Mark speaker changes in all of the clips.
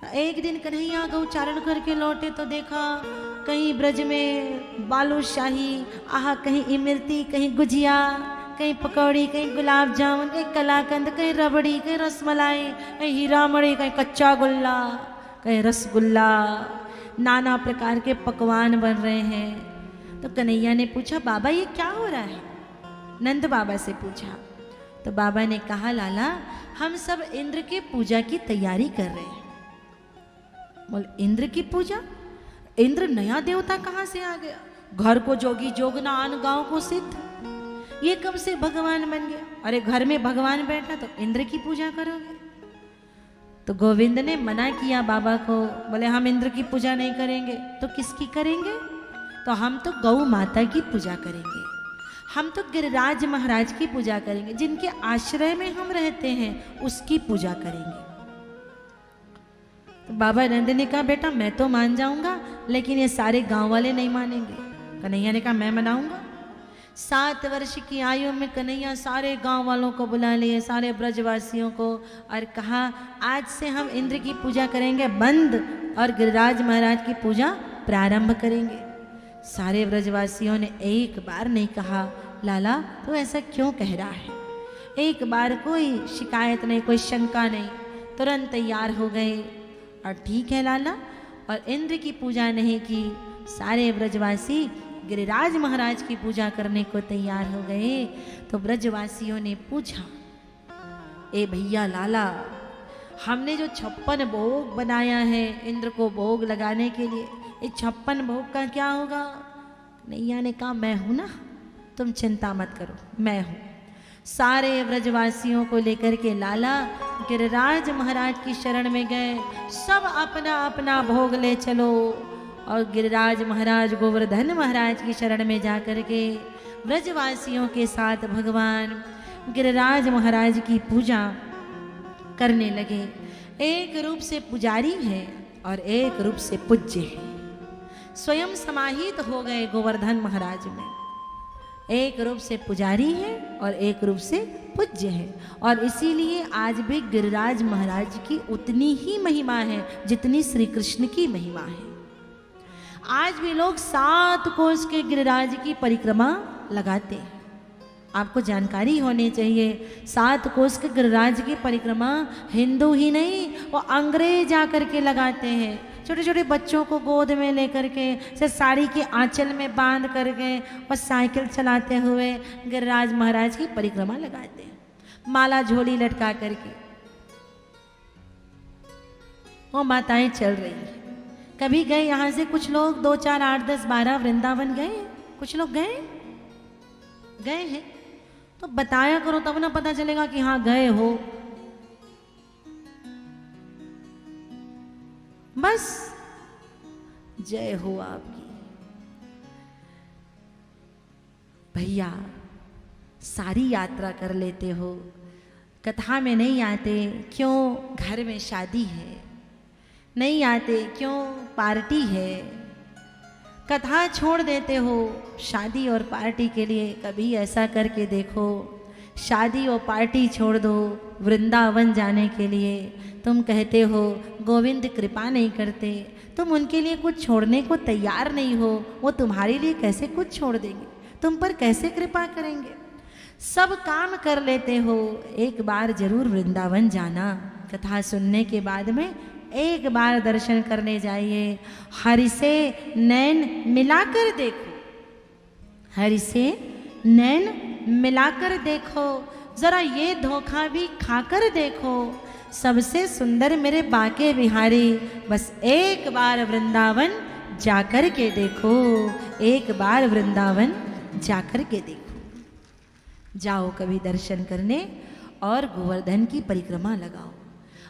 Speaker 1: एक दिन कन्हैया गौचारण करके लौटे तो देखा कहीं ब्रज में बालूशाही, आहा कहीं इमरती, कहीं गुजिया, कहीं पकौड़ी, कहीं गुलाब जामुन, कहीं कलाकंद, कहीं रबड़ी, कहीं रसमलाई, कहीं हीरा मड़ी, कहीं कच्चा गुल्ला, कहीं रसगुल्ला, नाना प्रकार के पकवान बन रहे हैं। तो कन्हैया ने पूछा बाबा ये क्या हो रहा है? नंद बाबा से पूछा तो बाबा ने कहा लाला हम सब इंद्र के पूजा की तैयारी कर रहे हैं। बोल इंद्र की पूजा? इंद्र नया देवता कहाँ से आ गया? घर को जोगी जोगना आन गांव को सिद्ध, ये कब से भगवान बन गया? अरे घर में भगवान बैठा तो इंद्र की पूजा करोगे? तो गोविंद ने मना किया बाबा को, बोले हम इंद्र की पूजा नहीं करेंगे। तो किसकी करेंगे? तो हम तो गौ माता की पूजा करेंगे, हम तो गिरिराज महाराज की पूजा करेंगे, जिनके आश्रय में हम रहते हैं उसकी पूजा करेंगे। तो बाबा नंद ने कहा बेटा मैं तो मान जाऊंगा लेकिन ये सारे गांव वाले नहीं मानेंगे। कन्हैया ने कहा मैं मनाऊंगा। 7 वर्ष की आयु में कन्हैया सारे गांव वालों को बुला लिए, सारे ब्रजवासियों को, और कहा आज से हम इंद्र की पूजा करेंगे बंद और गिरिराज महाराज की पूजा प्रारंभ करेंगे। सारे ब्रजवासियों ने एक बार नहीं कहा लाला तो ऐसा क्यों कह रहा है, एक बार कोई शिकायत नहीं, कोई शंका नहीं, तुरंत तैयार हो गए और ठीक है लाला। और इंद्र की पूजा नहीं की, सारे ब्रजवासी गिरिराज महाराज की पूजा करने को तैयार हो गए। तो ब्रजवासियों ने पूछा ए भैया लाला हमने जो 56 भोग बनाया है इंद्र को भोग लगाने के लिए, इस 56 भोग का क्या होगा? नैया ने कहा मैं हूं ना, तुम चिंता मत करो मैं हूं। सारे ब्रजवासियों को लेकर के लाला गिरिराज महाराज की शरण में गए, सब अपना अपना भोग ले चलो। और गिरिराज महाराज गोवर्धन महाराज की शरण में जाकर के ब्रजवासियों के साथ भगवान गिरिराज महाराज की पूजा करने लगे। एक रूप से पुजारी है और एक रूप से पूज्य है, स्वयं समाहित हो गए गोवर्धन महाराज में। एक रूप से पुजारी है और एक रूप से पूज्य है, और इसीलिए आज भी गिरिराज महाराज की उतनी ही महिमा है जितनी श्री कृष्ण की महिमा है। आज भी लोग 7 कोस के गिरिराज की परिक्रमा लगाते हैं। आपको जानकारी होनी चाहिए 7 कोस के गिरिराज की परिक्रमा हिंदू ही नहीं वो अंग्रेज आकर के लगाते हैं। छोटे छोटे बच्चों को गोद में लेकर के से साड़ी के आंचल में बांध करके और साइकिल चलाते हुए गिरिराज महाराज की परिक्रमा लगाते हैं, माला झोली लटका करके वो माताएं चल रही हैं। कभी गए यहाँ से कुछ लोग 2, 4, 8, 10, 12 वृंदावन गए? कुछ लोग गए हैं तो बताया करो तब ना पता चलेगा कि हाँ गए हो। बस जय हो आपकी। भैया सारी यात्रा कर लेते हो, कथा में नहीं आते क्यों? घर में शादी है। नहीं आते क्यों? पार्टी है। कथा छोड़ देते हो शादी और पार्टी के लिए। कभी ऐसा करके देखो, शादी और पार्टी छोड़ दो वृंदावन जाने के लिए। तुम कहते हो गोविंद कृपा नहीं करते, तुम उनके लिए कुछ छोड़ने को तैयार नहीं हो, वो तुम्हारे लिए कैसे कुछ छोड़ देंगे, तुम पर कैसे कृपा करेंगे? सब काम कर लेते हो, एक बार जरूर वृंदावन जाना। कथा सुनने के बाद में एक बार दर्शन करने जाइए। हरि से नैन मिलाकर देखो, हरि से नैन मिलाकर देखो, जरा ये धोखा भी खाकर देखो। सबसे सुंदर मेरे बाके बिहारी, बस एक बार वृंदावन जाकर के देखो, एक बार वृंदावन जाकर के देखो। जाओ कभी दर्शन करने और गोवर्धन की परिक्रमा लगाओ।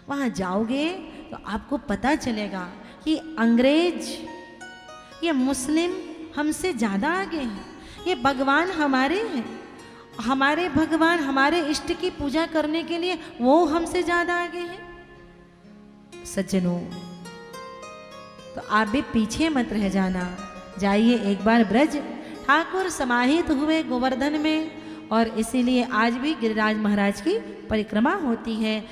Speaker 1: वहाँ जाओगे तो आपको पता चलेगा कि अंग्रेज ये मुस्लिम हमसे ज़्यादा आगे हैं, ये भगवान हमारे हैं, हमारे भगवान हमारे इष्ट की पूजा करने के लिए वो हमसे ज़्यादा आगे हैं। सज्जनों तो आप भी पीछे मत रह जाना, जाइए एक बार ब्रज। ठाकुर समाहित हुए गोवर्धन में और इसीलिए आज भी गिरिराज महाराज की परिक्रमा होती है।